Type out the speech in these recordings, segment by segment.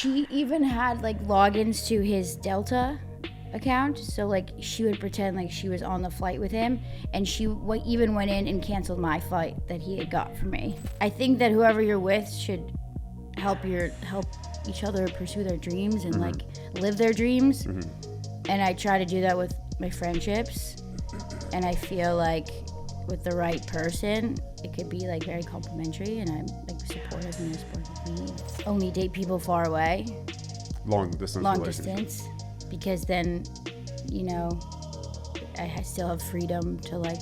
She even had like logins to his Delta account, so like she would pretend like she was on the flight with him, and she even went in and canceled my flight that he had got for me. I think that whoever you're with should help each other pursue their dreams and like live their dreams. And I try to do that with my friendships, and I feel like with the right person it could be like very complimentary, and I'm like supportive and they're supportive of me. Only date people far away, long distance, because then, you know, I still have freedom to like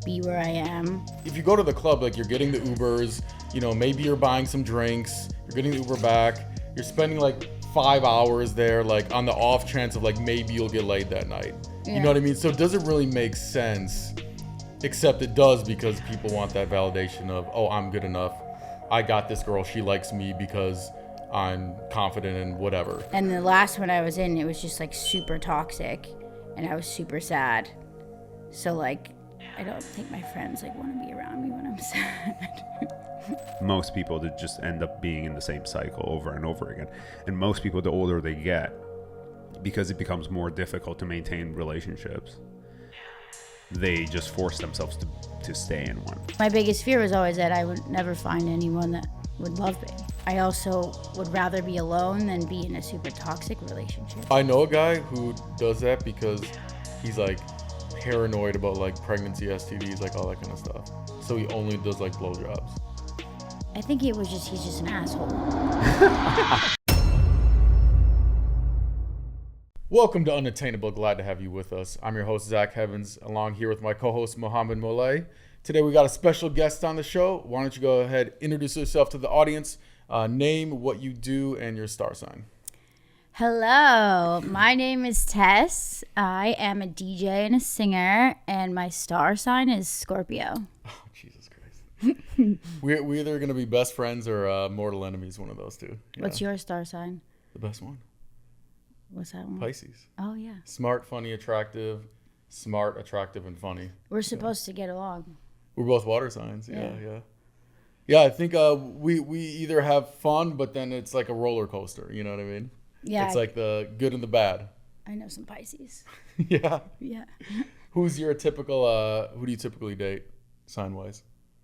be where I am. If you go to the club, like you're getting the Ubers, you know, maybe you're buying some drinks, you're getting the Uber back, you're spending like 5 hours there, like on the off chance of like maybe you'll get laid that night. Yeah. You know what I mean? So it doesn't really make sense, except it does because people want that validation of, oh, I'm good enough. I got this girl, she likes me because I'm confident in whatever. And the last one I was in, it was just like super toxic, and I was super sad. So like, I don't think my friends like want to be around me when I'm sad. Most people that just end up being in the same cycle over and over again. And most people, the older they get, because it becomes more difficult to maintain relationships, they just force themselves to stay in one. My biggest fear was always that I would never find anyone that would love me. I also would rather be alone than be in a super toxic relationship. I know a guy who does that because he's like paranoid about like pregnancy, STDs, like all that kind of stuff. So he only does like blowjobs. I think he's just an asshole. Welcome to Unattainable. Glad to have you with us. I'm your host, Zach Heavens, along here with my co-host, Mohammed Molay. Today, we got a special guest on the show. Why don't you go ahead, introduce yourself to the audience, name, what you do, and your star sign. Hello, my name is Tess. I am a DJ and a singer, and my star sign is Scorpio. Oh, Jesus Christ. We're either going to be best friends or mortal enemies, one of those two. Yeah. What's your star sign? The best one. What's that one? Pisces. Oh, yeah. Smart, funny, attractive. Smart, attractive, and funny. We're supposed to get along. We're both water signs. Yeah, I think we either have fun, but then it's like a roller coaster. You know what I mean? Yeah. It's like the good and the bad. I know some Pisces. Yeah. Yeah. Who's your typical, who do you typically date, sign-wise?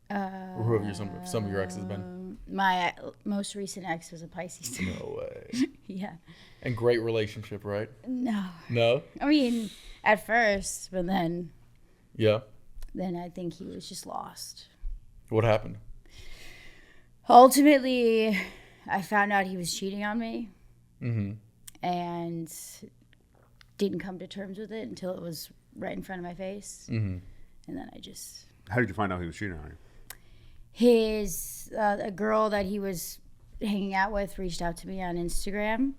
Or who have some of your exes been? My most recent ex was a Pisces. No way. Yeah. And great relationship, right? No. No? I mean, at first, but then... Yeah. Then I think he was just lost. What happened? Ultimately, I found out he was cheating on me. Mm-hmm. And didn't come to terms with it until it was right in front of my face. Mm-hmm. And then I just... How did you find out he was cheating on you? A girl that he was hanging out with reached out to me on Instagram.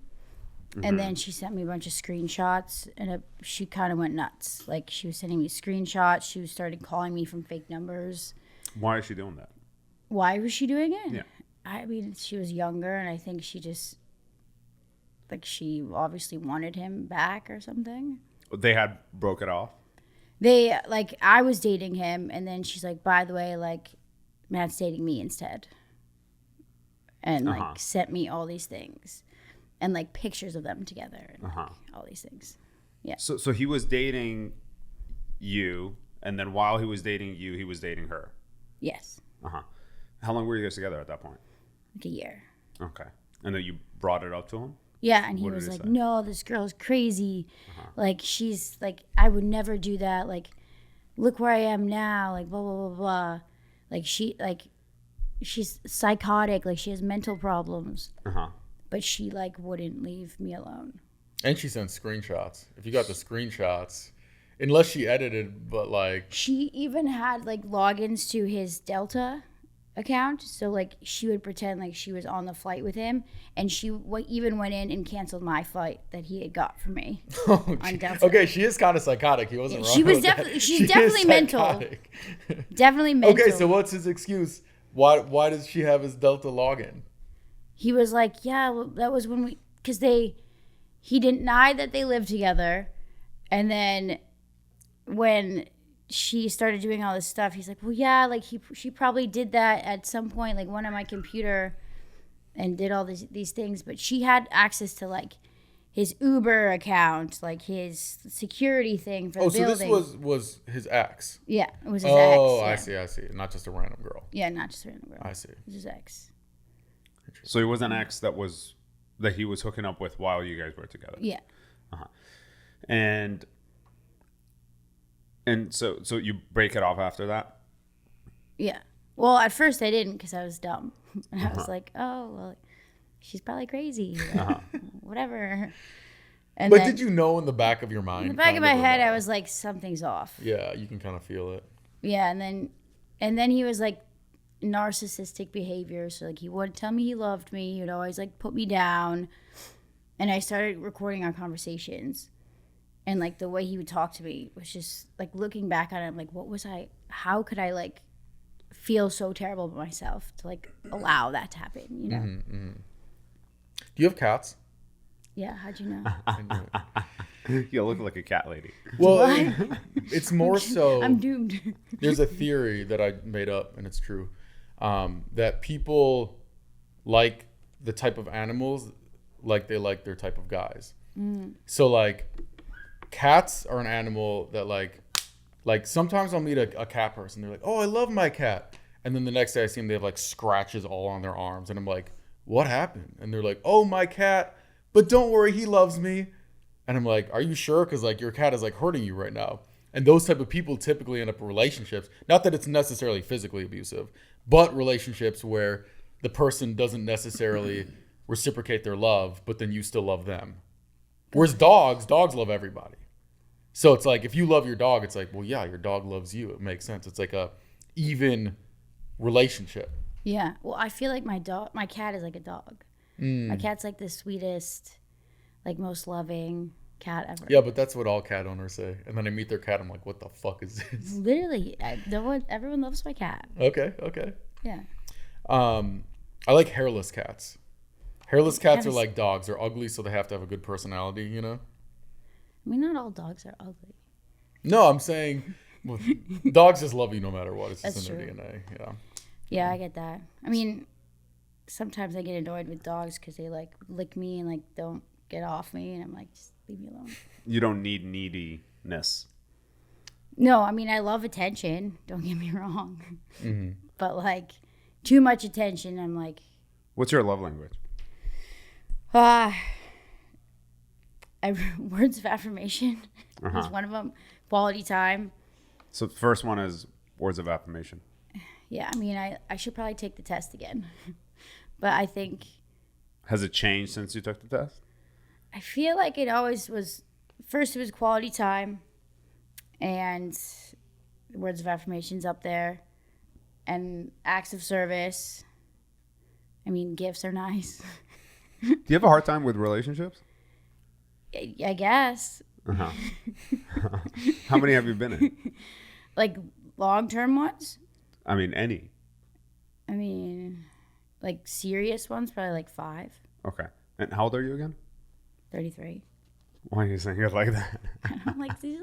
Mm-hmm. And then she sent me a bunch of screenshots, and she kind of went nuts. Like, she was sending me screenshots. She started calling me from fake numbers. Why is she doing that? Why was she doing it? Yeah. I mean, she was younger, and I think she just, like, she obviously wanted him back or something. They had broke it off? I was dating him, and then she's like, by the way, like, Matt's dating me instead. And, like, sent me all these things. And, like, pictures of them together. And, like, all these things. Yeah. So he was dating you, and then while he was dating you, he was dating her? Yes. How long were you guys together at that point? Like a year. Okay. And then you brought it up to him? Yeah, and he was like, no, this girl's crazy. Like, she's, like, I would never do that. Like, look where I am now. Like, blah, blah, blah, blah. Like, she's psychotic. Like, she has mental problems. But she, like, wouldn't leave me alone. And she sent screenshots. If you got the screenshots, unless she edited, but, like... She even had, like, logins to his Delta account. So, like, she would pretend like she was on the flight with him. And she even went in and canceled my flight that he had got for me on Delta. Okay, she is kind of psychotic. He wasn't wrong. She's definitely mental. Definitely mental. Okay, so what's his excuse? Why does she have his Delta login? He was like, yeah, well, that was when because he denied that they lived together. And then when she started doing all this stuff, he's like, well, yeah, like she probably did that at some point, like went on my computer and did all these things. But she had access to like his Uber account, like his security thing for the building. So this was his ex. Yeah, it was his ex. Oh, Yeah. I see. Not just a random girl. Yeah, not just a random girl. I see. It was his ex. So he was an ex that he was hooking up with while you guys were together. Yeah. Uh-huh. And so you break it off after that? Yeah. Well, at first I didn't because I was dumb. And I was like, oh, well, she's probably crazy. Whatever. And But then, did you know in the back of your mind? in the back of my head, I was like, something's off. Yeah, you can kind of feel it. Yeah, and then he was like narcissistic behavior. So like he wouldn't tell me he loved me. He would always like put me down. And I started recording our conversations. And like the way he would talk to me was just like looking back on it, I'm like, how could I like feel so terrible about myself to like allow that to happen, you know? Mm-hmm. Do you have cats? Yeah, how'd you know? You look like a cat lady. Well, it's more so. I'm doomed. There's a theory that I made up, and it's true, that people like the type of animals like they like their type of guys. So like cats are an animal that like sometimes I'll meet a cat person. They're like, oh, I love my cat. And then the next day I see them, they have like scratches all on their arms. And I'm like, what happened? And they're like, oh, my cat. But don't worry, he loves me. And I'm like, are you sure? Because like your cat is like hurting you right now. And those type of people typically end up in relationships. Not that it's necessarily physically abusive, but relationships where the person doesn't necessarily reciprocate their love, but then you still love them. Whereas dogs love everybody. So it's like, if you love your dog, it's like, well, yeah, your dog loves you. It makes sense. It's like a even relationship. Yeah. Well, I feel like my cat is like a dog. My cat's like the sweetest, like most loving cat ever. Yeah, but that's what all cat owners say. And then I meet their cat, I'm like, what the fuck is this? Literally, everyone loves my cat. Okay. Yeah. I like hairless cats. Hairless cats are like dogs. They're ugly, so they have to have a good personality, you know? I mean, not all dogs are ugly. No, I'm saying well, dogs just love you no matter what. It's just That's in their true. DNA. Yeah. Yeah, I get that. I mean, sometimes I get annoyed with dogs because they like lick me and like don't get off me, and I'm like, just leave me alone. You don't need neediness. No, I mean, I love attention. Don't get me wrong. Mm-hmm. But like, too much attention, I'm like, What's your love language? words of affirmation is one of them. Quality time. So the first one is words of affirmation. Yeah, I mean, I should probably take the test again. But I think... Has it changed since you took the test? I feel like it always was... First, it was quality time. And words of affirmation's up there. And acts of service. I mean, gifts are nice. Do you have a hard time with relationships? I guess. Uh-huh. How many have you been in? Like, long-term ones? I mean, any. I mean, like, serious ones, probably like 5. Okay. And how old are you again? 33. Why are you saying it like that? I'm like, this is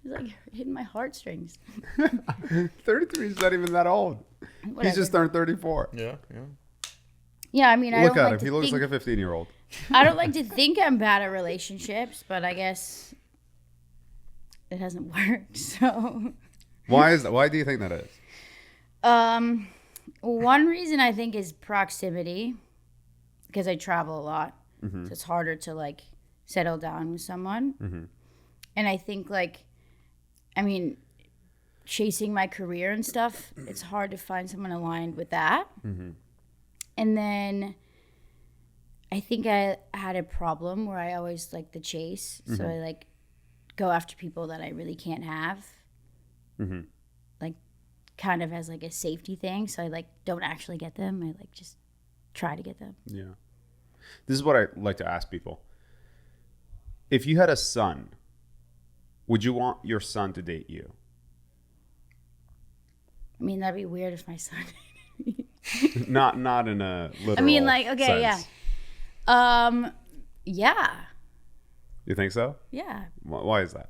like hitting my heartstrings. 33 is not even that old. Whatever. He's just turned 34. Yeah. Yeah, I mean, I Look don't at like him. He to looks think, like a 15-year-old. I don't like to think I'm bad at relationships, but I guess it hasn't worked. So, Why is that? Why do you think that is? one reason I think is proximity, because I travel a lot, Mm-hmm. so it's harder to like settle down with someone. Mm-hmm. And I think like, I mean, chasing my career and stuff, it's hard to find someone aligned with that. Mm-hmm. And then I think I had a problem where I always like the chase. So I like go after people that I really can't have. Mm-hmm. Like kind of as like a safety thing. So I like don't actually get them. I like just try to get them. Yeah. This is what I like to ask people. If you had a son, would you want your son to date you? I mean, that'd be weird if my son Not in a literal I mean, like, okay, sense. yeah. You think so? Yeah. Why is that?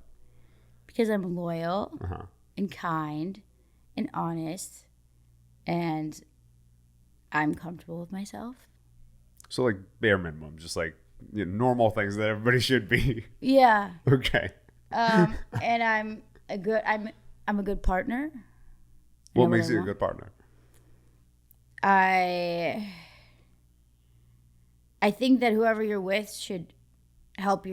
Because I'm loyal Uh-huh. and kind and honest and I'm comfortable with myself. So like bare minimum, just like normal things that everybody should be. Yeah. Okay. And I'm a good partner. What makes you a good partner? I think that whoever you're with should help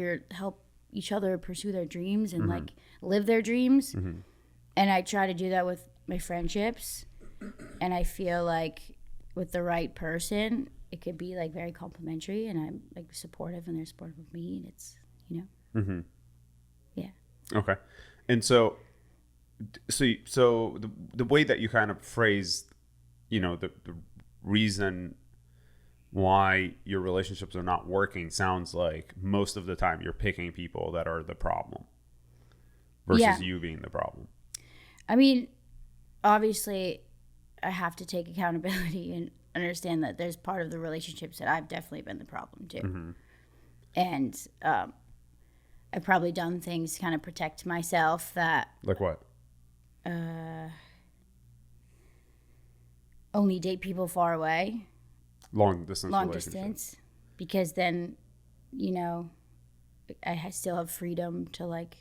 each other pursue their dreams and like live their dreams. And I try to do that with my friendships. And I feel like with the right person, it could be like very complimentary, and I'm like supportive, and they're supportive of me, and it's yeah. Okay. And so the way that you kind of phrase, the reason why your relationships are not working sounds like most of the time you're picking people that are the problem versus you being the problem. I mean, obviously, I have to take accountability and understand that there's part of the relationships that I've definitely been the problem too. And I've probably done things to kind of protect myself that... Like what? Only date people far away. Long distance. Because then, I still have freedom to like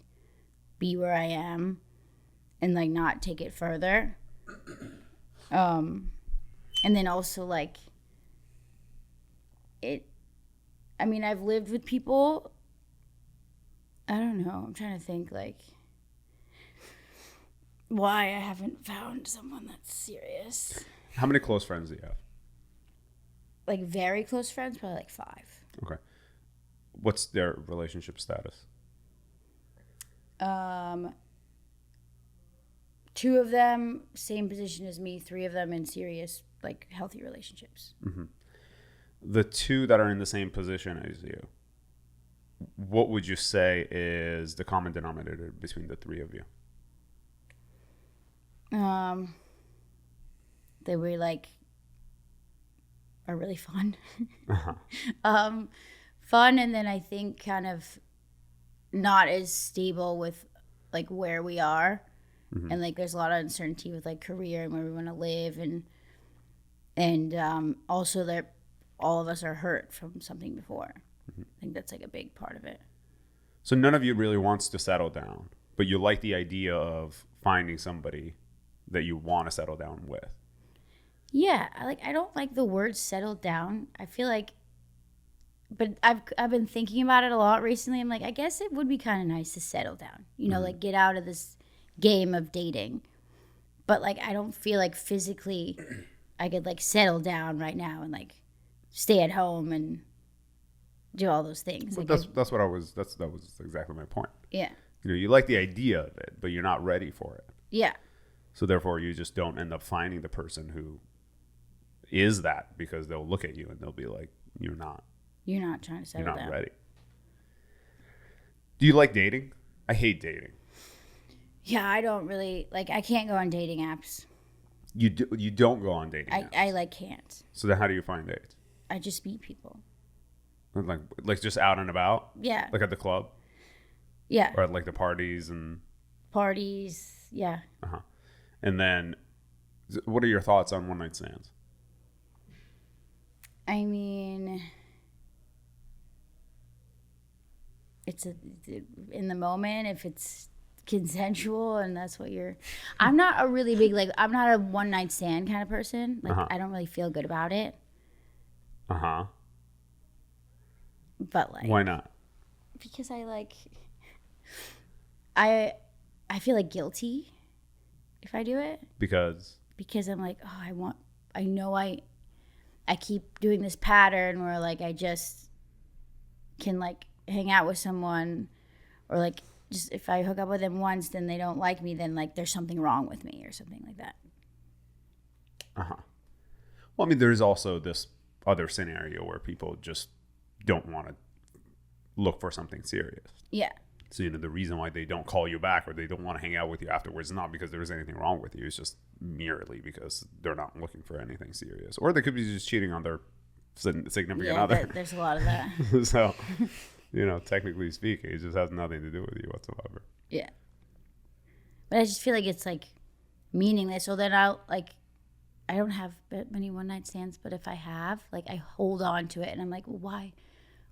be where I am and like not take it further. And then also like I've lived with people. I don't know. I'm trying to think like why I haven't found someone that's serious. How many close friends do you have? Like very close friends, probably like 5. Okay. What's their relationship status? 2 of them, same position as me. 3 of them in serious, like healthy relationships. The 2 that are in the same position as you, what would you say is the common denominator between the 3 of you? They were like are really fun. Fun, and then I think kind of not as stable with like where we are. And like there's a lot of uncertainty with like career and where we want to live, and also that all of us are hurt from something before. I think that's like a big part of it. So none of you really wants to settle down, but you like the idea of finding somebody that you want to settle down with. Yeah, I don't like the word settle down. I feel like, but I've been thinking about it a lot recently. I'm like, I guess it would be kind of nice to settle down, like get out of this game of dating. But like I don't feel like physically I could like settle down right now and like stay at home and do all those things. Well, like that was exactly my point. Yeah. You like the idea of it, but you're not ready for it. Yeah. So therefore you just don't end up finding the person who is that, because they'll look at you and they'll be like, you're not trying to settle down. You're not ready. Do you like dating? I hate dating. Yeah, I don't really like. I can't go on dating apps. You don't go on dating apps? I like can't. So then how do you find dates? I just meet people. Like just out and about? Yeah. Like at the club? Yeah. Or at like the parties and... Parties, yeah. Uh-huh. And then, what are your thoughts on one night stands? I mean, it's in the moment, if it's consensual and that's what you're... I'm not a really big, like, I'm not a one night stand kind of person. Like, I don't really feel good about it. Uh-huh. But like... Why not? Because I like... I feel like guilty if I do it. Because I'm like, oh, I keep doing this pattern where like I just can like hang out with someone, or like just if I hook up with them once, then they don't like me, then like there's something wrong with me or something like that. Uh-huh. Well, I mean, there's also this other scenario where people just don't want to look for something serious. Yeah. So, the reason why they don't call you back or they don't want to hang out with you afterwards is not because there's anything wrong with you. It's just merely because they're not looking for anything serious. Or they could be just cheating on their significant other. There's a lot of that. So, technically speaking, it just has nothing to do with you whatsoever. Yeah. But I just feel like it's like meaningless. So then I'll like, I don't have many one night stands, but if I have, like, I hold on to it, and I'm like, well, why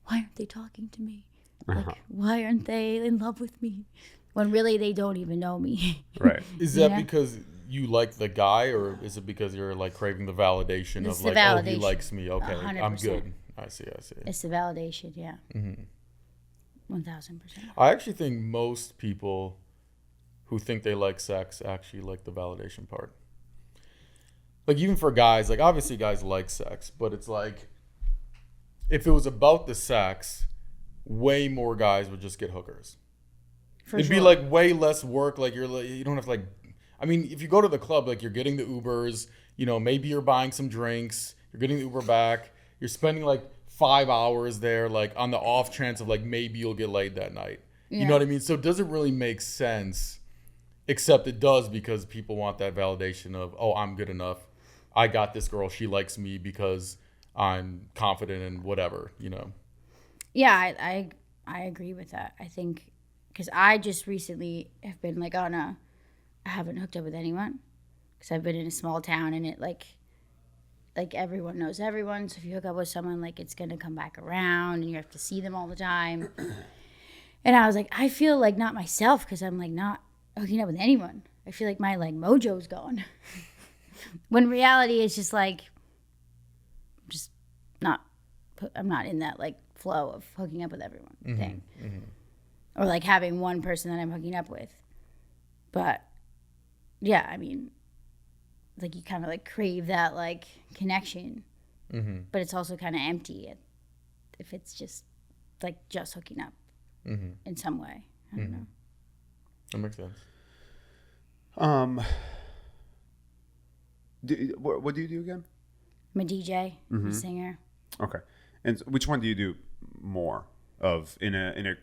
aren't they talking to me? Like, why aren't they in love with me? When really they don't even know me. Right. Is that because you like the guy, or is it because you're like craving the validation It's of the like, oh, he validation. likes me, okay, I'm 100%. good. I see. It's the validation, yeah. 1,000%. I actually think most people who think they like sex actually like the validation part. Like, even for guys, like, obviously guys like sex, but it's like, if it was about the sex, way more guys would just get hookers. It'd be like way less work. Like, you don't have to, like, I mean, if you go to the club, like, you're getting the Ubers, you know, maybe you're buying some drinks, you're getting the Uber back, you're spending like 5 hours there, like, on the off chance of like maybe you'll get laid that night. Yeah. You know what I mean? So it doesn't really make sense, except it does because people want that validation of, oh, I'm good enough. I got this girl. She likes me because I'm confident in whatever, you know? Yeah, I agree with that. I think, because I just recently have been like I haven't hooked up with anyone because I've been in a small town, and it like everyone knows everyone. So if you hook up with someone, like, it's going to come back around and you have to see them all the time. And I was like, I feel like not myself because I'm like not hooking up with anyone. I feel like my like mojo's gone. When reality is just like, I'm not in that like flow of hooking up with everyone thing. Or like having one person that I'm hooking up with. But yeah, I mean, like, you kind of like crave that like connection, but it's also kind of empty if it's just like just hooking up in some way. I don't know. That makes sense. What do you do again? I'm a DJ, I'm a singer. Okay. And which one do you do more of in a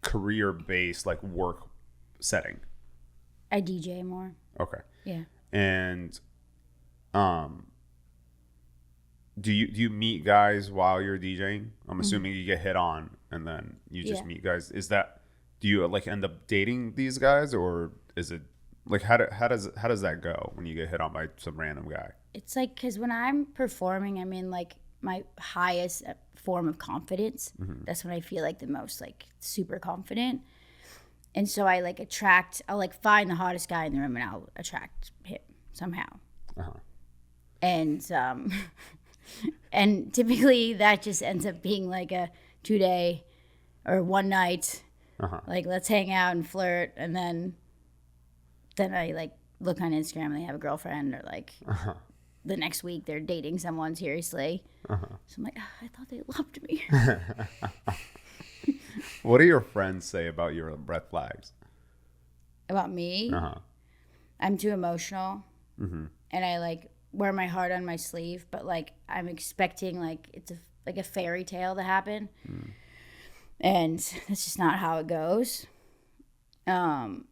career-based like work setting? I DJ more. Okay. Yeah. And do you meet guys while you're DJing? I'm assuming you get hit on and then you just meet guys. Is that, do you like end up dating these guys, or is it like how does that go when you get hit on by some random guy? It's like, because when I'm performing, I'm in like my highest form of confidence. That's when I feel like the most like super confident. And so I like I'll like find the hottest guy in the room and I'll attract him somehow. And and typically that just ends up being like a 2-day or one night, like, let's hang out and flirt. And then I like look on Instagram and they have a girlfriend, or like the next week they're dating someone seriously. So I'm like, I thought they loved me. What do your friends say about your red flags? About me? I'm too emotional. And I like wear my heart on my sleeve, but like I'm expecting like it's a fairy tale to happen. And that's just not how it goes. And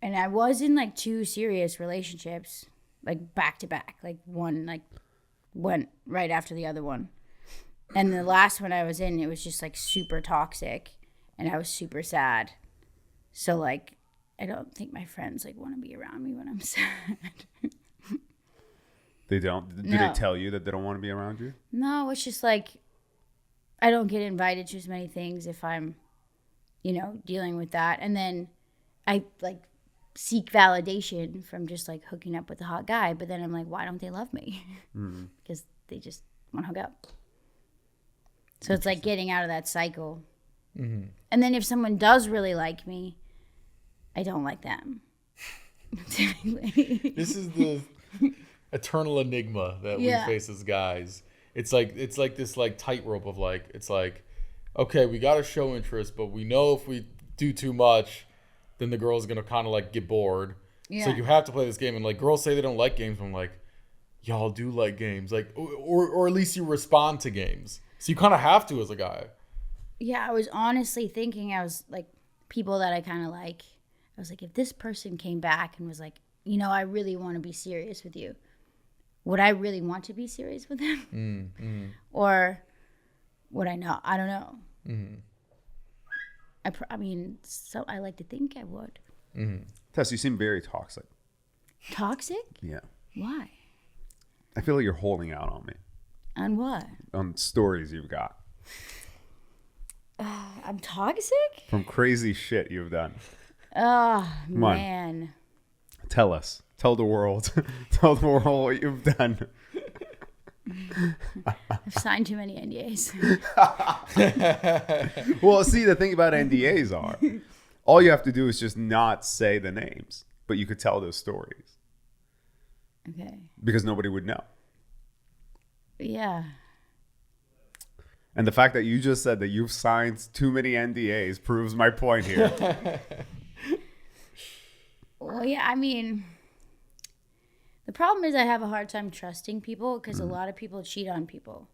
I was in like 2 serious relationships, like back to back, like one like went right after the other one. And the last one I was in, it was just like super toxic, and I was super sad. So like, I don't think my friends like want to be around me when I'm sad. They don't? Do they tell you that they don't want to be around you? No, it's just like, I don't get invited to as many things if I'm, dealing with that. And then I like seek validation from just like hooking up with a hot guy. But then I'm like, why don't they love me? Because they just want to hook up. So it's like getting out of that cycle. And then if someone does really like me, I don't like them. This is the eternal enigma that we face as guys. It's like this like tightrope of like, it's like, okay, we got to show interest, but we know if we do too much, then the girl's going to kind of like get bored. So you have to play this game. And like, girls say they don't like games. I'm like, y'all do like games. Like, or at least you respond to games. So you kind of have to as a guy. Yeah, I was honestly thinking, I was like, people that I kind of like, I was like, if this person came back and was like, I really want to be serious with you, would I really want to be serious with him? Or would I not? I don't know. I mean, so I like to think I would. Tess, you seem very toxic. Toxic? Yeah. Why? I feel like you're holding out on me. On what? On stories you've got. I'm toxic? From crazy shit you've done. Oh, Come on. man. Tell us. Tell the world. Tell the world what you've done. I've signed too many NDAs. Well, see, the thing about NDAs are, all you have to do is just not say the names, but you could tell those stories. Okay. Because nobody would know. Yeah. And the fact that you just said that you've signed too many NDAs proves my point here. Well, yeah, I mean, the problem is I have a hard time trusting people because a lot of people cheat on people.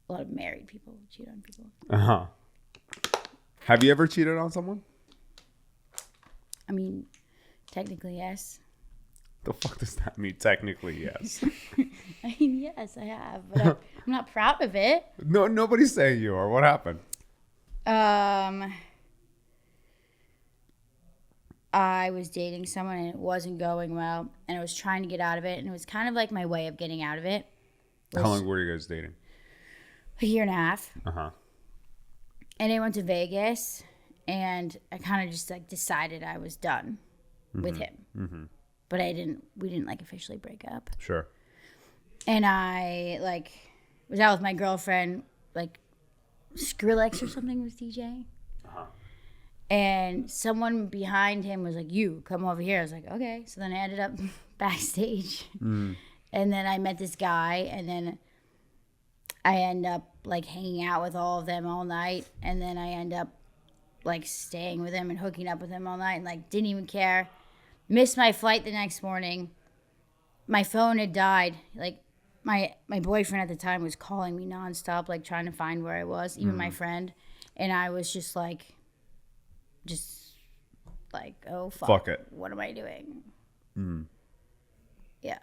A lot of married people cheat on people. Uh-huh. Have you ever cheated on someone? I mean, technically, yes. The fuck does that mean? Technically, yes. I mean, yes, I have, but I'm not proud of it. No, nobody's saying you are. What happened? I was dating someone and it wasn't going well, and I was trying to get out of it, and it was kind of like my way of getting out of it. How long were you guys dating? A year and a half. Uh-huh. And I went to Vegas, and I kind of just like decided I was done with him. Mm-hmm. But we didn't like officially break up. Sure. And I like was out with my girlfriend, like Skrillex or something was DJ. Uh-huh. And someone behind him was like, "You come over here." I was like, "Okay." So then I ended up backstage, and then I met this guy, and then I end up like hanging out with all of them all night, and then I end up like staying with him and hooking up with him all night, and like didn't even care. Missed my flight the next morning. My phone had died. Like my boyfriend at the time was calling me nonstop, like trying to find where I was, even my friend, and I was just like, oh fuck it. What am I doing? Yeah.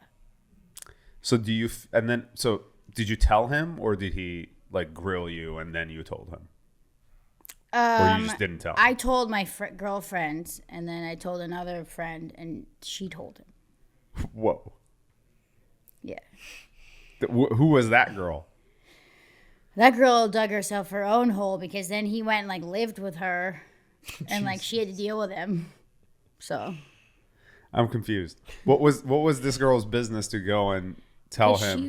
So did you tell him, or did he like grill you and then you told him? Or you just didn't tell him? I told my girlfriend, and then I told another friend, and she told him. Whoa. Yeah. Who was that girl? That girl dug herself her own hole because then he went and like lived with her, and like she had to deal with him. So. I'm confused. What was this girl's business to go and tell him?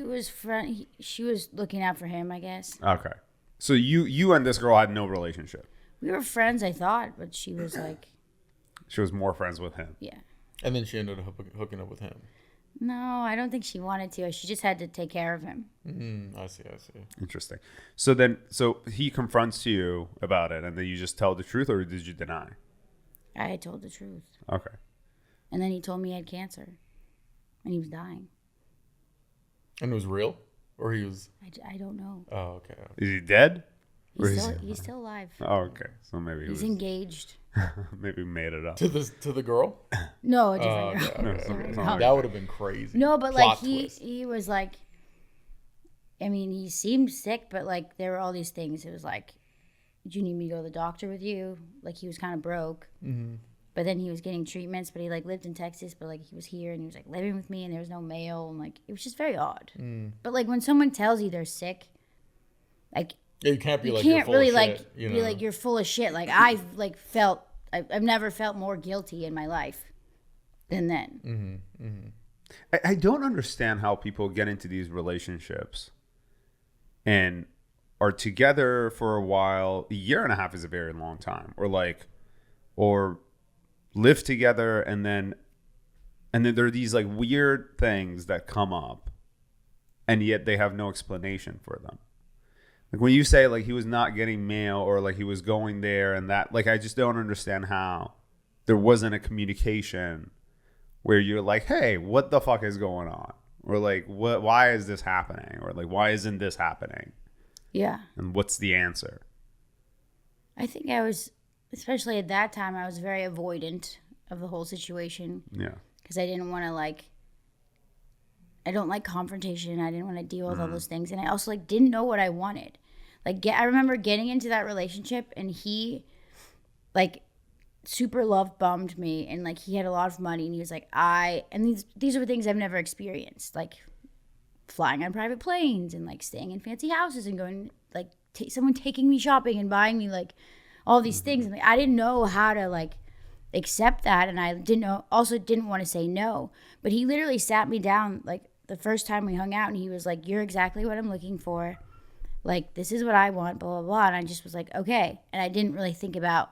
She was looking out for him, I guess. Okay. So you and this girl had no relationship. We were friends, I thought, but she was like... She was more friends with him. Yeah. And then she ended up hooking up with him. No, I don't think she wanted to. She just had to take care of him. I see. Interesting. So he confronts you about it, and then you just tell the truth, or did you deny? I told the truth. Okay. And then he told me he had cancer, and he was dying. And it was real? Or he was... I don't know. Oh, okay. Is he dead? He's still alive. Oh, okay. So maybe he's engaged. Maybe made it up. To the girl? No, a different girl. Okay. No. That would have been crazy. No, but Plot like twist. he was like, I mean, he seemed sick, but like there were all these things. It was like, do you need me to go to the doctor with you? Like he was kind of broke. Mm-hmm. But then he was getting treatments, but he like lived in Texas, but like he was here and he was like living with me and there was no mail, and like it was just very odd. But like when someone tells you they're sick, like yeah, you can't be you like can't you're full really of like shit, you be know? like you're full of shit. Like I've never felt more guilty in my life than then. I don't understand how people get into these relationships and are together for a while. A year and a half is a very long time, or live together and then there are these like weird things that come up, and yet they have no explanation for them. Like when you say like he was not getting mail, or like he was going there and that, like I just don't understand how there wasn't a communication where you're like, hey, what the fuck is going on? Or like, why is this happening? Or like, why isn't this happening? Yeah. And what's the answer? I think I was, especially at that time, I was very avoidant of the whole situation. Yeah. Because I didn't want to I don't like confrontation. I didn't want to deal with all those things. And I also like didn't know what I wanted. I remember getting into that relationship, and he like super love bombed me, and like he had a lot of money, and he was like, and these are things I've never experienced. Like flying on private planes and like staying in fancy houses and going like someone taking me shopping and buying me like all these things. And like, I didn't know how to like accept that, and I didn't want to say no. But he literally sat me down like the first time we hung out, and he was like, "You're exactly what I'm looking for. Like, this is what I want, blah, blah, blah." And I just was like, okay. And I didn't really think about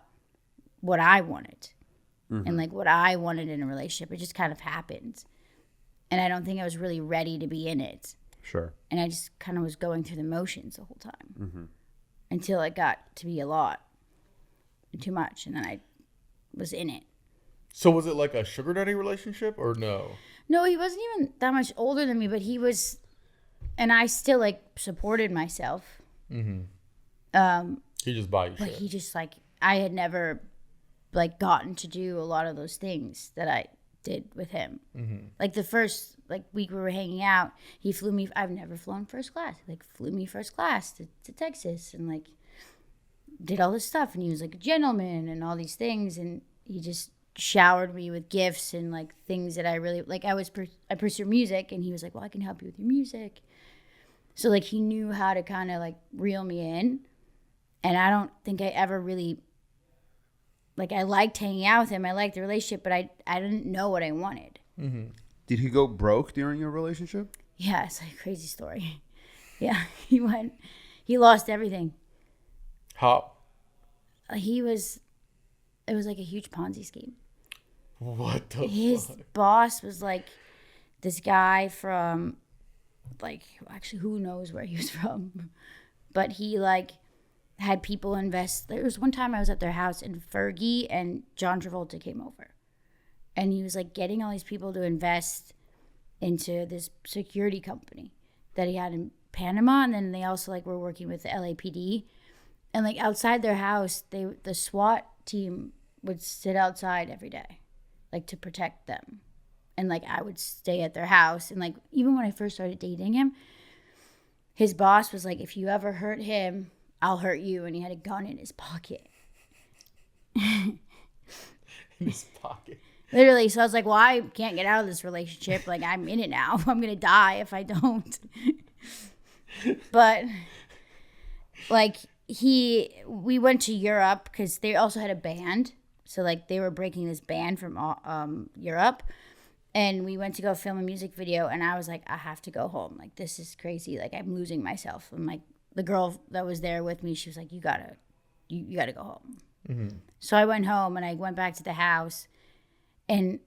what I wanted and like what I wanted in a relationship. It just kind of happened. And I don't think I was really ready to be in it. Sure. And I just kind of was going through the motions the whole time until it got to be a lot, too much. And then I was in it. So was it like a sugar daddy relationship or no? No, he wasn't even that much older than me, but he was, and I still like supported myself. He just buy you but shit. he just like, I had never like gotten to do a lot of those things that I did with him. Like the first like week we were hanging out, he flew me. I've never flown first class. He like flew me first class to Texas and like did all this stuff. And he was like a gentleman and all these things. And he just showered me with gifts and like things that I really like. I pursue music, and he was like, "Well, I can help you with your music." So like he knew how to kind of like reel me in. And I don't think I ever really, like, I liked hanging out with him. I liked the relationship, but I didn't know what I wanted. Did he go broke during your relationship? Yeah, it's like a crazy story. Yeah, he lost everything. How? It was like a huge Ponzi scheme. What the His fuck? boss was like this guy from, like, actually who knows where he was from. But he like had people invest. There was one time I was at their house and Fergie and John Travolta came over. And he was like getting all these people to invest into this security company that he had in Panama. And then they also like were working with the LAPD. And like outside their house, the SWAT team would sit outside every day, like to protect them. And like I would stay at their house. And like even when I first started dating him, his boss was like, "If you ever hurt him, I'll hurt you." And he had a gun in his pocket. In his pocket. Literally. So I was like, well, I can't get out of this relationship. Like, I'm in it now. I'm going to die if I don't. But, like, we went to Europe because they also had a band. So, like, they were breaking this band from Europe. And we went to go film a music video. And I was like, I have to go home. Like, this is crazy. Like, I'm losing myself. And, like, the girl that was there with me, she was like, you gotta go home. So I went home and I went back to the house. And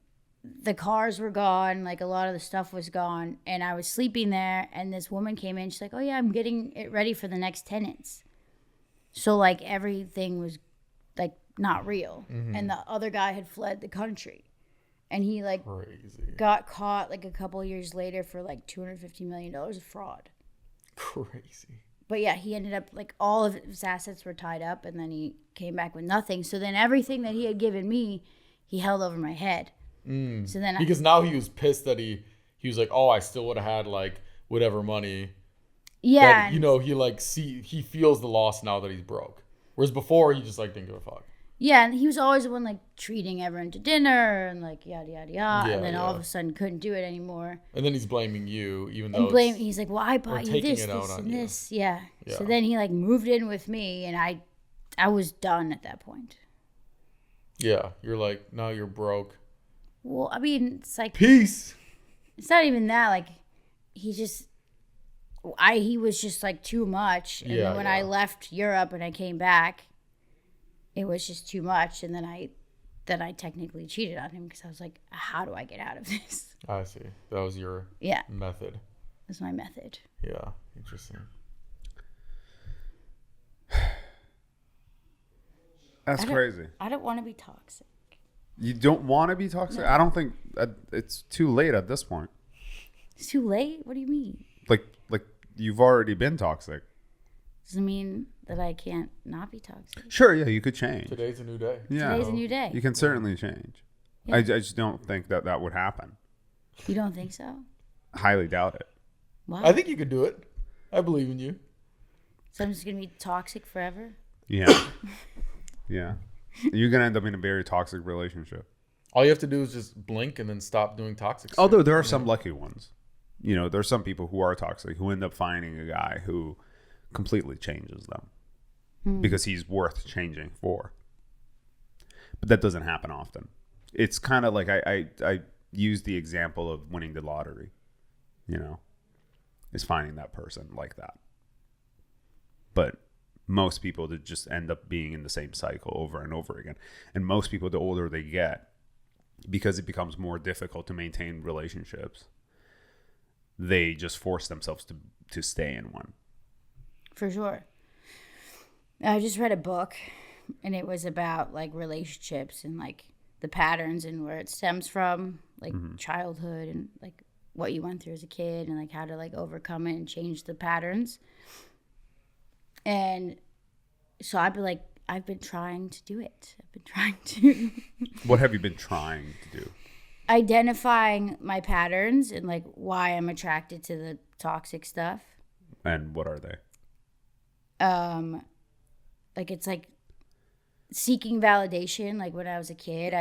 the cars were gone, like a lot of the stuff was gone. And I was sleeping there, and this woman came in. She's like, "Oh, yeah, I'm getting it ready for the next tenants." So, like, everything was, like, not real. And the other guy had fled the country. And he, like, Crazy. got caught, like, a couple years later for, like, $250 million of fraud. Crazy. But, yeah, he ended up, like, all of his assets were tied up, and then he came back with nothing. So then everything that he had given me, he held over my head. So then Because now he was pissed that he was like, "Oh, I still would have had like whatever money." yeah, That, you know, he feels the loss now that he's broke. Whereas before he just like didn't give a fuck. yeah, and he was always the one like treating everyone to dinner and like yada yada yada, Yeah, and then all yeah. of a sudden couldn't do it anymore. And then he's blaming you, even And though he's like, "Well, I bought you taking this, it out this, on and you. this." Yeah. Yeah. So then he like moved in with me, and I was done at that point. yeah, you're like, now you're broke. Well, I mean, it's like Peace. it's not even that. Like he was just like too much. And Yeah, then when yeah. I left Europe and I came back, it was just too much. And then I technically cheated on him because I was like, how do I get out of this? I see. That was your Yeah, method. that's my method. Yeah, interesting. That's crazy. I don't want to be toxic. You don't want to be toxic? No. I don't think it's too late at this point. It's too late? What do you mean? Like you've already been toxic. Does it mean that I can't not be toxic? Sure, yeah, you could change. Today's a new day. Yeah. Today's a new day. You can certainly change. Yeah. I just don't think that would happen. You don't think so? Highly doubt it. Wow. I think you could do it. I believe in you. So I'm just going to be toxic forever? Yeah. Yeah. You're going to end up in a very toxic relationship. All you have to do is just blink and then stop doing toxic stuff. Although there are some lucky ones. You know, there's some people who are toxic who end up finding a guy who completely changes them because he's worth changing for. But that doesn't happen often. It's kind of like I use the example of winning the lottery, you know, is finding that person like that. But most people that just end up being in the same cycle over and over again. And most people, the older they get, because it becomes more difficult to maintain relationships, they just force themselves to stay in one. For sure. I just read a book, and it was about like relationships and like the patterns and where it stems from, like childhood and like what you went through as a kid and like how to like overcome it and change the patterns. And so I'd be like, I've been trying to do it. I've been trying to. What have you been trying to do? Identifying my patterns and like why I'm attracted to the toxic stuff. And what are they? Like it's like seeking validation. Like when I was a kid,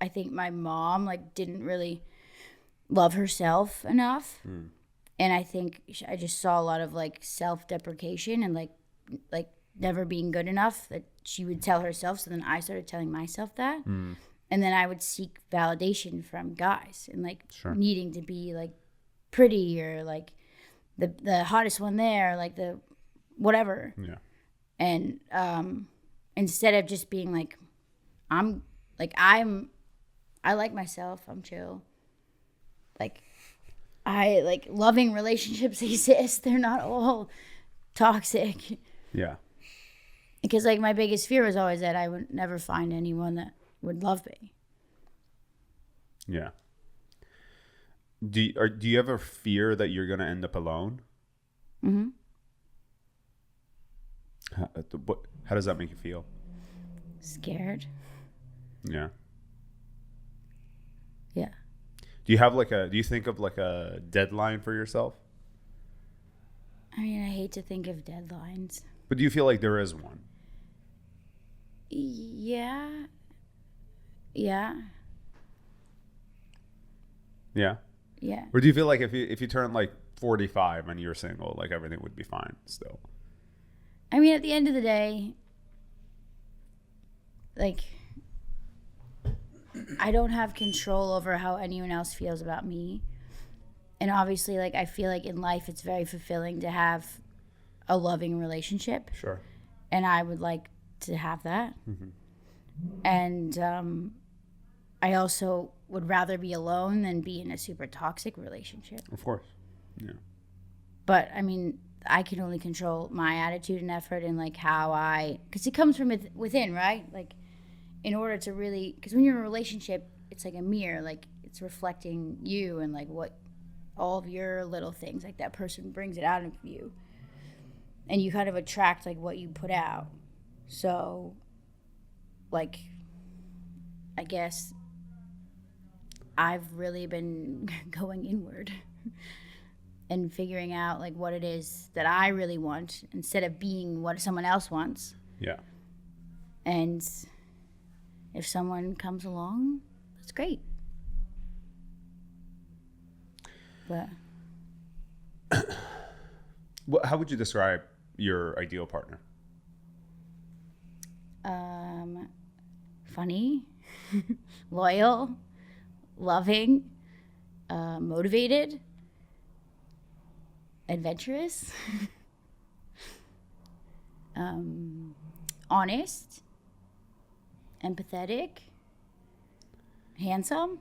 I think my mom like didn't really love herself enough. And I think I just saw a lot of like self-deprecation and like never being good enough that she would tell herself. So then I started telling myself that. And then I would seek validation from guys and like needing to be like pretty or like the hottest one there, like the whatever. Yeah. And instead of just being like, I like myself, I'm chill. Like I like loving relationships exist. They're not all toxic. Yeah. Because like my biggest fear was always that I would never find anyone that would love me. Yeah. Do you ever fear that you're going to end up alone? Mm-hmm. How does that make you feel? Scared. Yeah. Yeah. Do you think of like a deadline for yourself? I mean, I hate to think of deadlines. But do you feel like there is one? Yeah. Yeah. Yeah? Yeah. Or do you feel like if you turn like 45 and you're single, like everything would be fine still? I mean, at the end of the day, like, I don't have control over how anyone else feels about me. And obviously, like, I feel like in life it's very fulfilling to have a loving relationship. Sure. And I would like to have that. Mm-hmm. And I also would rather be alone than be in a super toxic relationship. Of course. Yeah. But, I mean, I can only control my attitude and effort and, like, how because it comes from within, right? Like, in order to really, because when you're in a relationship, it's like a mirror. Like, it's reflecting you and, like, what all of your little things, like, that person brings it out of you. And you kind of attract, like, what you put out. So, like, I guess I've really been going inward and figuring out, like, what it is that I really want instead of being what someone else wants. Yeah. And if someone comes along, that's great. But how would you describe your ideal partner? Funny, loyal, loving, motivated, adventurous, honest, empathetic, handsome.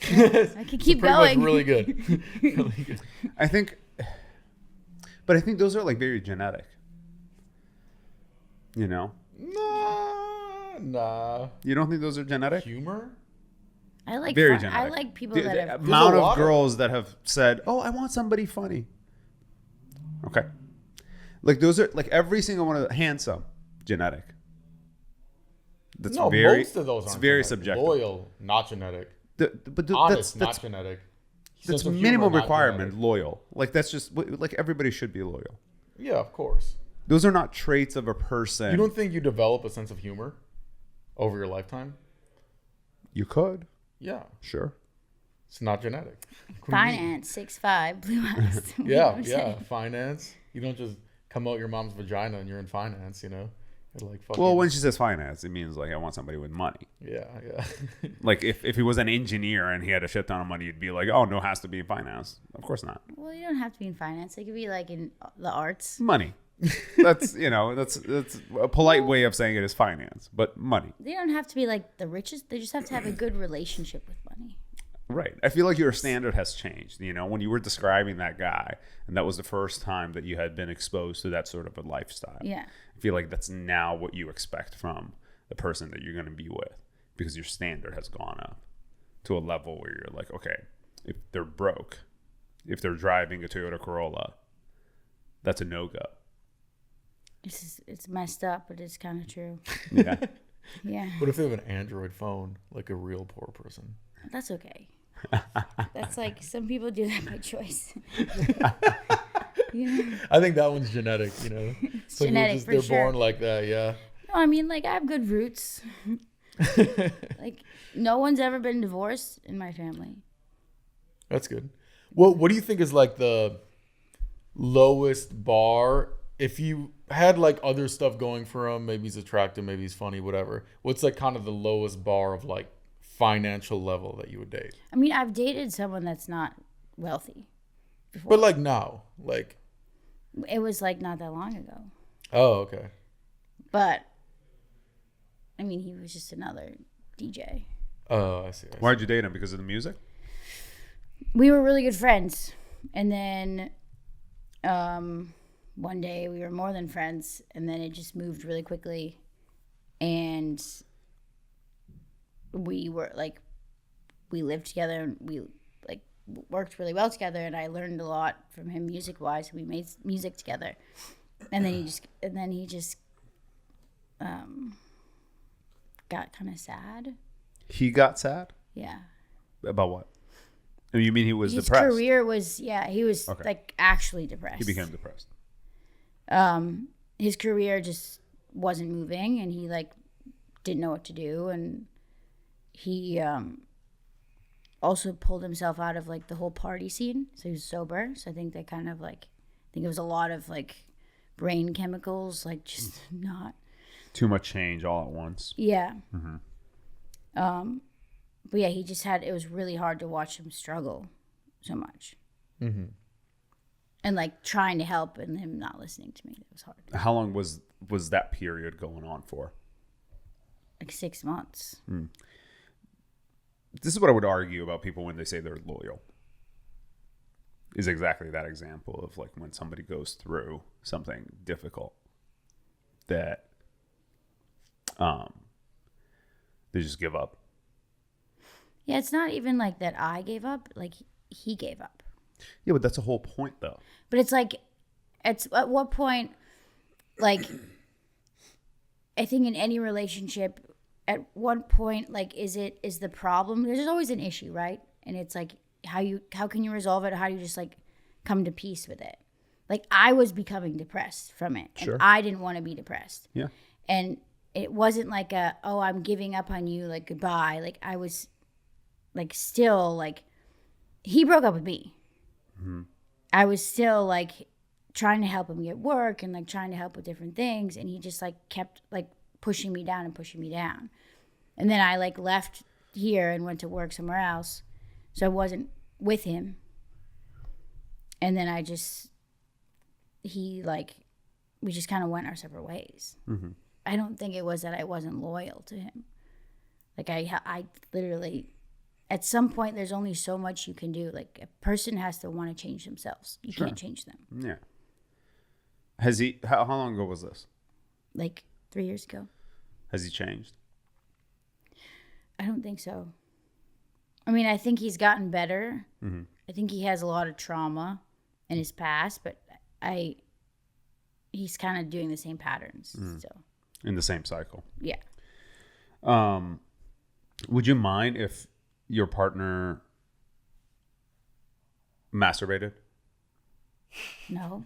I could keep going. Much really good. Really good. I think those are like very genetic. You know? Nah. You don't think those are genetic? Humor? I like very genetic. I like people that have amount of girls that have said, "Oh, I want somebody funny." Okay. Like those are like every single one of handsome, genetic. That's most of those aren't. It's very genetic. subjective. Loyal, not genetic. That's Honest, not genetic. That's minimum requirement. Loyal. Like that's just like everybody should be loyal. Yeah, of course. Those are not traits of a person. You don't think you develop a sense of humor over your lifetime? You could. Yeah. Sure. It's not genetic. Finance, 6'5", blue eyes. Yeah. Finance. You don't just come out your mom's vagina and you're in finance, you know? Like fucking, Well, when she says finance, it means like I want somebody with money. Yeah. Like if he was an engineer and he had a shit ton of money, you'd be like, oh, no, it has to be in finance. Of course not. Well, you don't have to be in finance. It could be like in the arts. Money. That's a polite way of saying it is finance, but money. They don't have to be like the richest. They just have to have a good relationship with money. Right. I feel like your standard has changed. You know, when you were describing that guy, and that was the first time that you had been exposed to that sort of a lifestyle. Yeah. I feel like that's now what you expect from the person that you're going to be with, because your standard has gone up to a level where you're like, okay, if they're broke, if they're driving a Toyota Corolla, that's a no-go. It's messed up, but it's kind of true. Yeah. Yeah. What if they have an Android phone, like a real poor person? That's okay. That's like, some people do that by choice. You know? I think that one's genetic, you know? It's genetic, for they're sure. born like that, yeah. No, I mean, like, I have good roots. Like, no one's ever been divorced in my family. That's good. Well, what do you think is like the lowest bar? If you had like other stuff going for him, maybe he's attractive, maybe he's funny, whatever. What's like kind of the lowest bar of like financial level that you would date? I mean, I've dated someone that's not wealthy before. But like now, like. It was like not that long ago. Oh, okay. But, I mean, he was just another DJ. Oh, I see. Why'd you date him? Because of the music? We were really good friends. And then one day we were more than friends. And then it just moved really quickly. And we were like, we lived together and we like worked really well together. And I learned a lot from him music wise. We made music together. And then he just got kind of sad. He got sad? Yeah. About what? You mean he was His depressed? career was, he was Okay. like actually depressed. He became depressed. His career just wasn't moving and he like didn't know what to do. And he also pulled himself out of like the whole party scene. So he was sober. So I think that kind of like, I think it was a lot of like brain chemicals, like just not. Too much change all at once. Yeah. Mm-hmm. But yeah, he just had, it was really hard to watch him struggle so much. Mm-hmm. And like trying to help and him not listening to me. It was hard. How long was that period going on for? Like 6 months. This is what I would argue about people when they say they're loyal. Is exactly that example of like when somebody goes through something difficult that they just give up. Yeah, it's not even like that I gave up, like he gave up. Yeah, but that's the whole point though. But it's like, it's at what point, like, I think in any relationship, at what point, like, is the problem, there's always an issue, right? And it's like, how can you resolve it? How do you just like come to peace with it? Like, I was becoming depressed from it. Sure. And I didn't want to be depressed. Yeah. And it wasn't like I'm giving up on you, like, goodbye. Like, I was, like, still, like, he broke up with me. Mm-hmm. I was still, like, trying to help him get work and, like, trying to help with different things. And he just, like, kept, like, pushing me down. And then I, like, left here and went to work somewhere else. So I wasn't with him. And then we just kind of went our separate ways. Mm-hmm. I don't think it was that I wasn't loyal to him. Like, I literally, at some point, there's only so much you can do. Like, a person has to want to change themselves. You can't change them. Yeah. Has he, how long ago was this? Like 3 years ago. Has he changed? I don't think so. I mean, I think he's gotten better. Mm-hmm. I think he has a lot of trauma in his past, but he's kind of doing the same patterns still. In the same cycle. Yeah. Would you mind if your partner masturbated? No.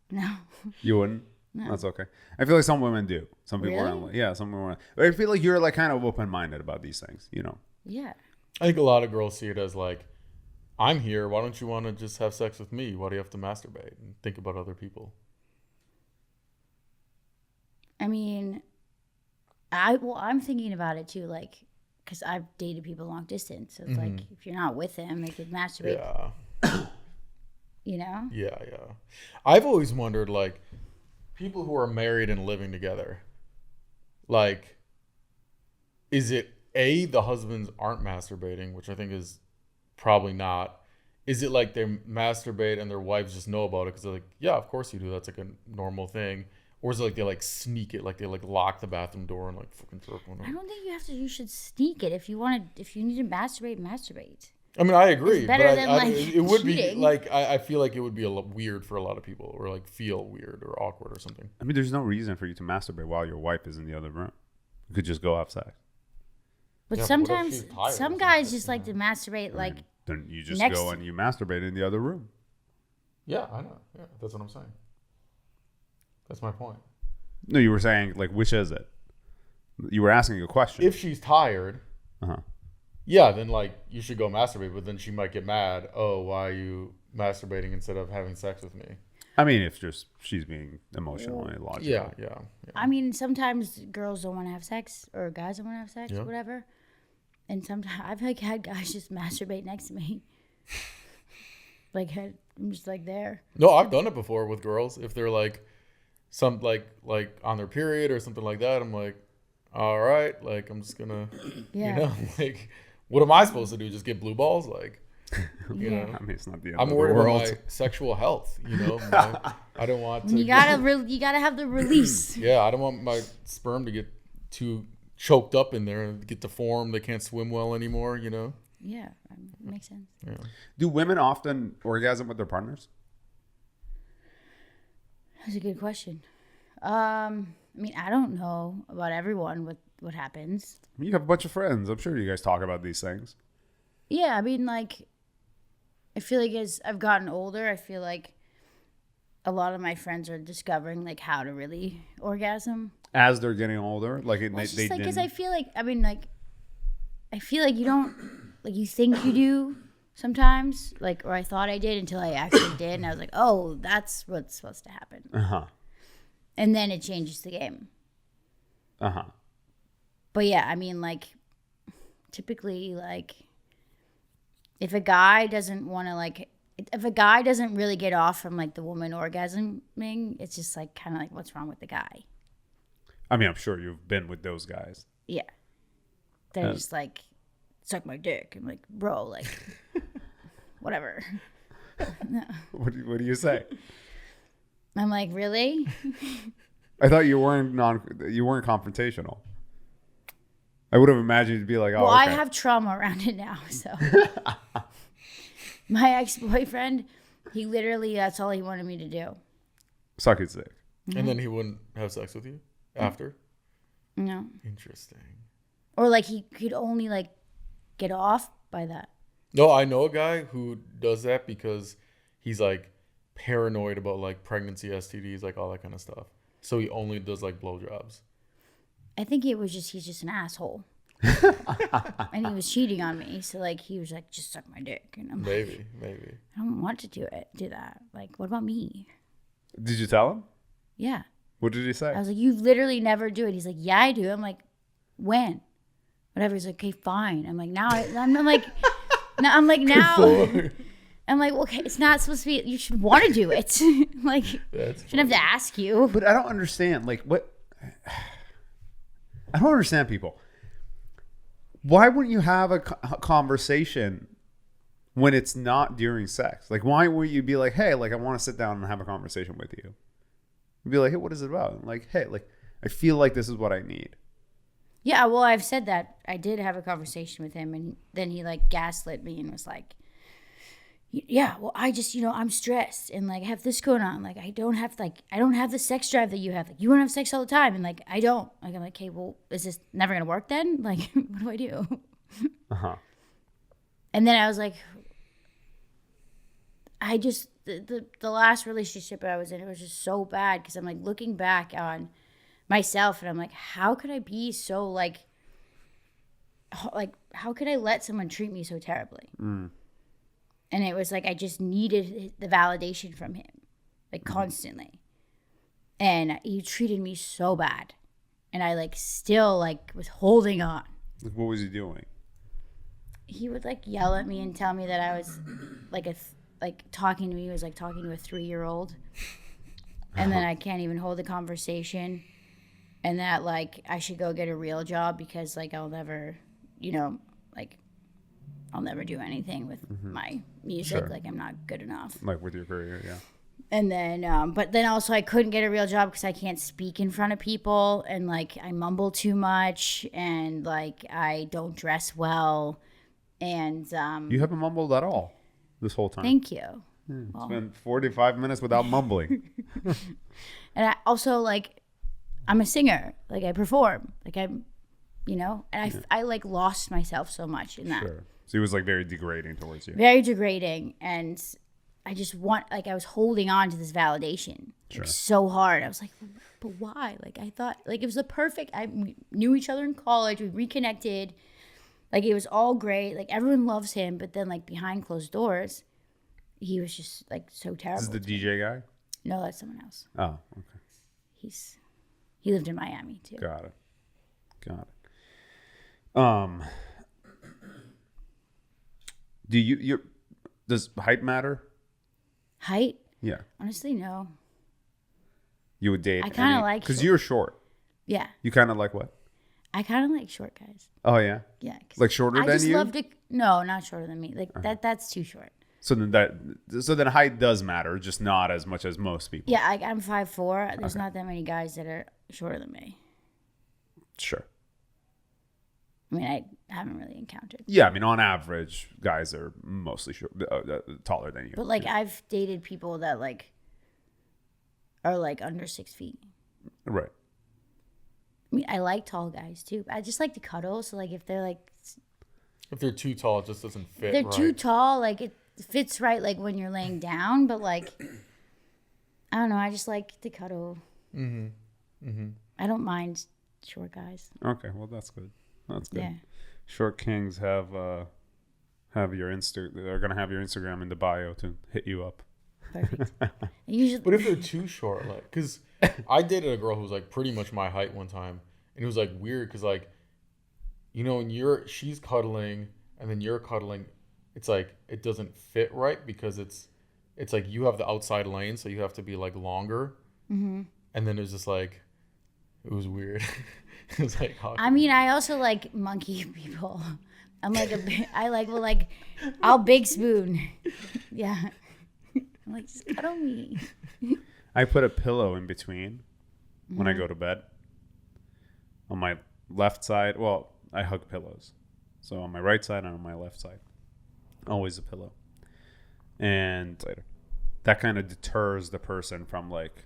No. You wouldn't? That's okay. I feel like some women do. Some people Really? are. Yeah, some women. I feel like you're like kind of open-minded about these things. You know. Yeah. I think a lot of girls see it as like, I'm here. Why don't you want to just have sex with me? Why do you have to masturbate and think about other people? I mean, I'm thinking about it too, like, because I've dated people long distance. So it's like, if you're not with them, they could masturbate. Yeah. You know? Yeah. I've always wondered, like, people who are married and living together, like, is it the husbands aren't masturbating, which I think is probably not. Is it like they masturbate and their wives just know about it because they're like, yeah, of course you do. That's like a normal thing. Or is it like they like sneak it, like they like lock the bathroom door and like fucking throw it on? I don't think you should sneak it. If you need to masturbate, masturbate. I mean, I agree. It's better but than, I, like, it would cheating. be like, I feel like it would be weird for a lot of people, or like feel weird or awkward or something. I mean, there's no reason for you to masturbate while your wife is in the other room. You could just go have sex. But Yeah, but what if sometimes she's tired or some guys something, just like to masturbate, like, Then you just Next- go and you masturbate in the other room. Yeah, I know. Yeah, that's what I'm saying. That's my point. No, you were saying like, which is it? You were asking a question. If she's tired, Uh-huh. yeah, then like you should go masturbate. But then she might get mad. Oh, why are you masturbating instead of having sex with me? I mean, if just she's being emotionally logical. Yeah. I mean, sometimes girls don't want to have sex, or guys don't want to have sex, Yeah. whatever. And sometimes I've like had guys just masturbate next to me. Like, I'm just like there. No, I've done it before with girls. If they're like some like on their period or something like that, I'm like, all right, like I'm just gonna, Yeah. you know, like what am I supposed to do? Just get blue balls? Like, you Yeah. know, I mean, it's not the end I'm of the worried about world. my sexual health. You know, I don't want to. You gotta have the release. Yeah, I don't want my sperm to get too choked up in there and get deformed. They can't swim well anymore. You know. Yeah, makes sense. Yeah. Do women often orgasm with their partners? That's a good question. I mean, I don't know about everyone with what happens. You have a bunch of friends. I'm sure you guys talk about these things. Yeah, I mean, like, I feel like as I've gotten older, I feel like a lot of my friends are discovering like how to really orgasm. As they're getting older, like Well, it's they just like, because didn't. I feel like, I mean, like, I feel like you don't, like, you think you do sometimes, like, or I thought I did until I actually did, and I was like, oh, that's what's supposed to happen. Uh-huh. And then it changes the game. Uh-huh. But yeah, I mean, like, typically, like, if a guy doesn't want to, like, if a guy doesn't really get off from, like, the woman orgasming, it's just, like, kind of like, what's wrong with the guy? I mean, I'm sure you've been with those guys. Yeah. They're just, like, suck my dick. I'm like, bro, like, whatever. What do you say? I'm like, really? I thought you weren't confrontational. I would have imagined you'd be like, oh, Well, okay. I have trauma around it now, so. My ex-boyfriend, he literally, that's all he wanted me to do. Suck his dick. And then he wouldn't have sex with you after? No. Interesting. Or, like, he could only, like, get off by that. No, I know a guy who does that because he's like paranoid about like pregnancy, STDs, like all that kind of stuff. So he only does like blowjobs. I think he's just an asshole. And he was cheating on me. So, like, he was like, just suck my dick. And I'm like, Maybe. I don't want to do that. Like, what about me? Did you tell him? Yeah. What did he say? I was like, you literally never do it. He's like, yeah, I do. I'm like, when? Whatever. He's like, okay, fine. I'm like, now. I'm like, now. I'm like, okay, it's not supposed to be. You should want to do it. Like, shouldn't have to ask you. But I don't understand. Like, what? I don't understand people. Why wouldn't you have a conversation when it's not during sex? Like, why wouldn't you be like, hey, like, I want to sit down and have a conversation with you? You'd be like, hey, what is it about? I'm like, hey, like, I feel like this is what I need. Yeah, well, I've said that. I did have a conversation with him, and then he, like, gaslit me and was like, yeah, well, I just, I'm stressed, and, like, I have this going on. Like, I don't have the sex drive that you have. Like, you want to have sex all the time, and, like, I don't. Like, I'm like, okay, well, is this never going to work then? Like, what do I do? Uh-huh. And then I was like, I just the last relationship I was in, it was just so bad because I'm like looking back on myself and I'm like, how could I be so like how could I let someone treat me so terribly? And it was like I just needed the validation from him, like constantly. And he treated me so bad, and I like still like was holding on. Like, what was he doing? He would like yell at me and tell me that I was like talking to me was like talking to a 3-year-old, and then I can't even hold a conversation, and that like I should go get a real job because like I'll never, like I'll never do anything with my music. Sure. Like I'm not good enough. Like with your career, yeah. And then, but then also I couldn't get a real job because I can't speak in front of people, and like I mumble too much, and like I don't dress well, and You haven't mumbled at all this whole time. thank you. It's been 45 minutes without mumbling. And I also like I'm a singer, like I perform, like I'm, and I like lost myself so much in that. Sure. So he was like very degrading towards you. Very degrading, and I just I was holding on to this validation like, so hard. I was like, but why? Like I thought like it was we knew each other in college, we reconnected, like it was all great, like everyone loves him, but then like behind closed doors, he was just like so terrible. This is the DJ guy? No, that's someone else. Oh, okay. He lived in Miami too. Got it. Does height matter? Height? Yeah. Honestly, no. You would date? I kind of like because short. you're short. Yeah. You kind of like what? I kind of like short guys. Oh yeah. Yeah. Like shorter I than just you? love to. No, not shorter than me. Like that's too short. So then height does matter, just not as much as most people. Yeah, I'm 5'4". There's not that many guys that are shorter than me. Sure. I mean, I haven't really encountered. Yeah, I mean, on average, guys are mostly taller than you. But like, I've dated people that like are like under 6 feet. Right. I mean, I like tall guys too. I just like to cuddle. So like, if they're too tall, it just doesn't fit. they're right. too tall, like it fits right, like when you're laying down. But like, I don't know. I just like to cuddle. I don't mind short guys. Okay, well that's good. That's good. Yeah. Short kings have your They're gonna have your Instagram in the bio to hit you up. Perfect. Usually, But if they're too short, like, because I dated a girl who was like pretty much my height one time, and it was like weird because like, when she's cuddling and then you're cuddling, it's like it doesn't fit right because it's like you have the outside lane, so you have to be like longer, and then it's just like, it was weird. It was like awkward. I mean, I also like monkey people. I'm like I'll big spoon. Yeah. I'm like, just cuddle me. I put a pillow in between when I go to bed. On my left side, well, I hug pillows. So on my right side and on my left side, always a pillow. And that kind of deters the person from like,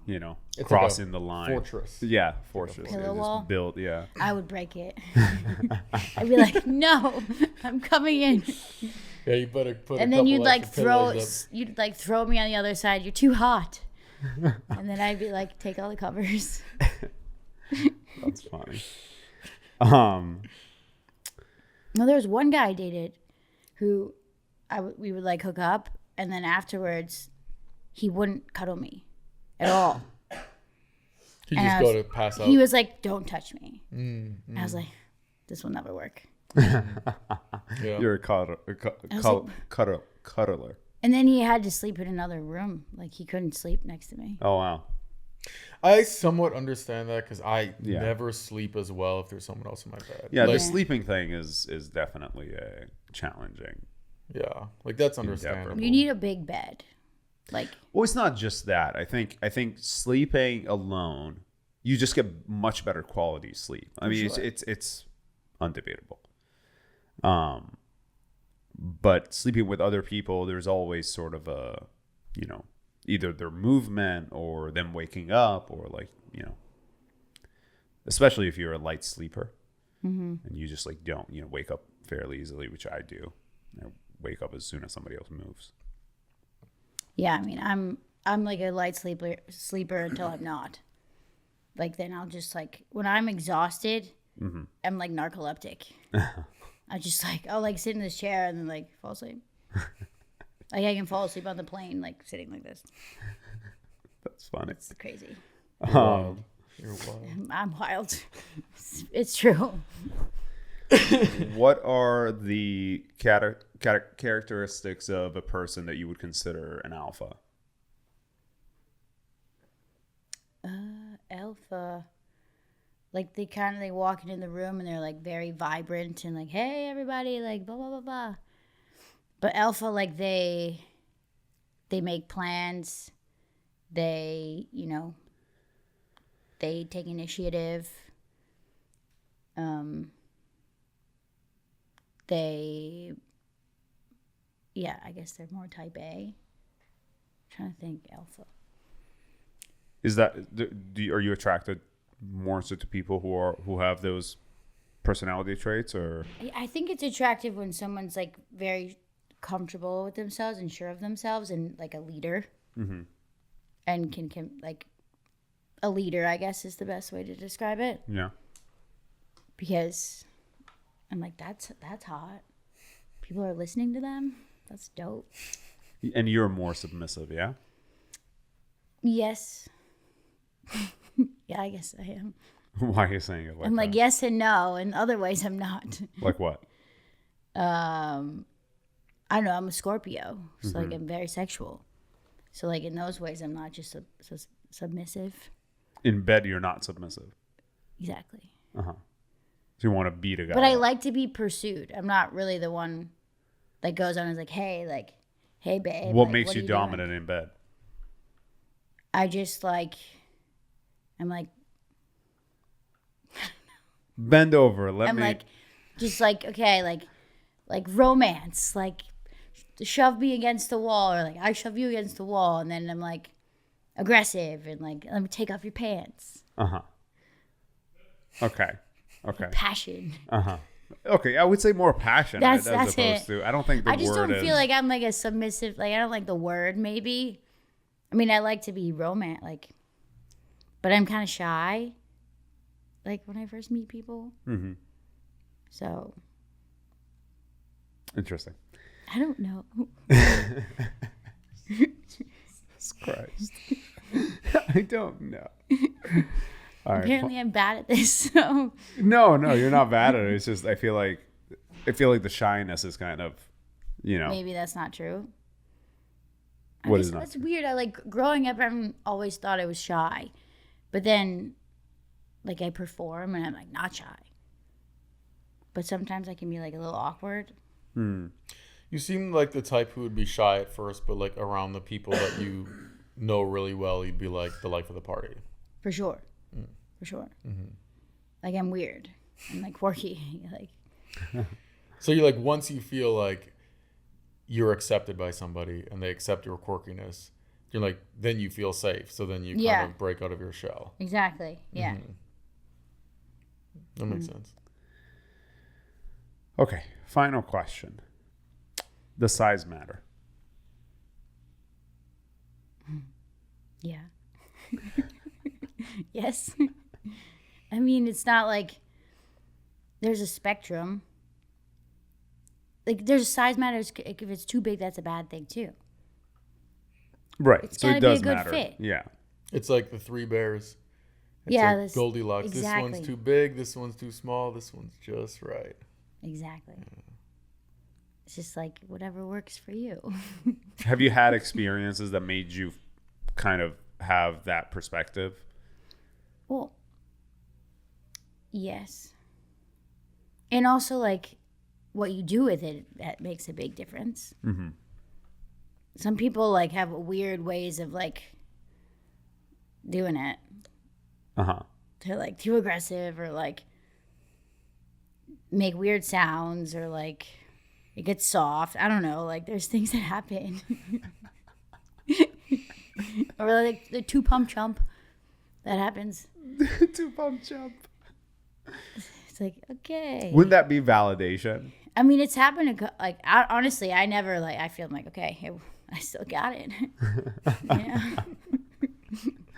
It's crossing like a the line. fortress. Yeah, fortress. Pillow They just wall? build, yeah. I would break it. I'd be like, no, I'm coming in. Yeah, you better put. And a then couple you'd like extra pillows throw me on the other side. You're too hot. And then I'd be like, take all the covers. That's funny. No, there was one guy I dated who we would like hook up, and then afterwards he wouldn't cuddle me at all. You And just I go was- to pass out. He was like, don't touch me. I was like, this will never work. Yeah. You're a was cuddler. And then he had to sleep in another room. Like he couldn't sleep next to me. Oh, wow. I somewhat understand that because I Yeah. never sleep as well if there's someone else in my bed. Yeah, the Like, sleeping thing is definitely challenging. yeah, like that's understandable. You need a big bed. Like, Well, it's not just that. I think sleeping alone, you just get much better quality sleep. I mean, sure. it's undebatable. But sleeping with other people, there's always sort of a, either their movement or them waking up or like, especially if you're a light sleeper and you just like don't, wake up fairly easily, which I do. I wake up as soon as somebody else moves. Yeah, I mean, I'm like a light sleeper until I'm not. Like then I'll just like when I'm exhausted, I'm like narcoleptic. I just like I'll like sit in this chair and then like fall asleep. Like I can fall asleep on the plane like sitting like this. That's funny. It's crazy. You're wild. I'm wild. It's true. What are the characteristics of a person that you would consider an alpha? Alpha, like they walk into the room and they're like very vibrant and like, hey everybody, like blah blah blah blah. But alpha, like they make plans. They they take initiative. I guess they're more type A. I'm trying to think alpha. Is that are you attracted more so to people who have those personality traits, or? I think it's attractive when someone's like very comfortable with themselves and sure of themselves and like a leader, and can like a leader, I guess is the best way to describe it. Yeah. Because I'm like that's hot. People are listening to them. That's dope. And you're more submissive, yeah? Yes. Yeah, I guess I am. Why are you saying it like I'm like that? yes and no. In other ways, I'm not. Like what? I don't know. I'm a Scorpio, so like I'm very sexual. So like in those ways, I'm not just submissive. In bed, you're not submissive. Exactly. So you want to beat a guy. But I like to be pursued. I'm not really the one that goes on and is like, hey babe. What like, makes what you are doing? dominant in bed? I just like, I'm like, Bend over. I'm like, just like, okay, like romance, like shove me against the wall, or like I shove you against the wall, and then I'm like aggressive and like let me take off your pants. Okay. Passion. Okay, I would say more passionate That's as opposed it. to. I don't think the I just word don't is. feel like I'm like a submissive. Like I don't like the word. Maybe. I mean, I like to be romantic, like, but I'm kind of shy. Like when I first meet people. So. Interesting. I don't know. Jesus Christ. I don't know. All right. Apparently, I'm bad at this. So. No, you're not bad at it. It's just I feel like the shyness is kind of, Maybe that's not true. What is not? That's weird. I like growing up. I always thought I was shy, but then, like I perform and I'm like not shy. But sometimes I can be like a little awkward. You seem like the type who would be shy at first, but like around the people that you know really well, you'd be like the life of the party. For sure. For sure. Like I'm weird. I'm like quirky. Like. So you're like once you feel like you're accepted by somebody and they accept your quirkiness, you're like then you feel safe. So then you kind of break out of your shell. Exactly. Yeah. That makes sense. Okay. Final question. Does size matter? Yeah. Yes. I mean, it's not like there's a spectrum. Like there's size matters. If it's too big, that's a bad thing too. Right. It's So gotta it be a does good matter. fit. Yeah. It's like the three bears. It's Yeah, like that's- Goldilocks. exactly. This one's too big. This one's too small. This one's just right. Exactly. It's just like whatever works for you. Have you had experiences that made you kind of have that perspective? Well, yes. And also, like, what you do with it, that makes a big difference. Some people, like, have weird ways of, like, doing it. They're, like, too aggressive or, like, make weird sounds or, like, it gets soft. I don't know. Like, there's things that happen. Or, like, the two-pump chump. That happens. Two-pump jump. It's like, okay. Wouldn't that be validation? I mean, it's happened. Like, honestly, I never, like, I feel like, okay, I still got it. Yeah.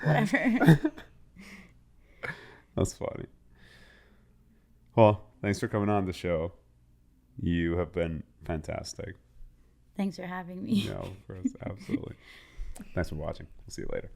Whatever. That's funny. Well, thanks for coming on the show. You have been fantastic. Thanks for having me. No, of course, absolutely. Thanks for watching. We'll see you later.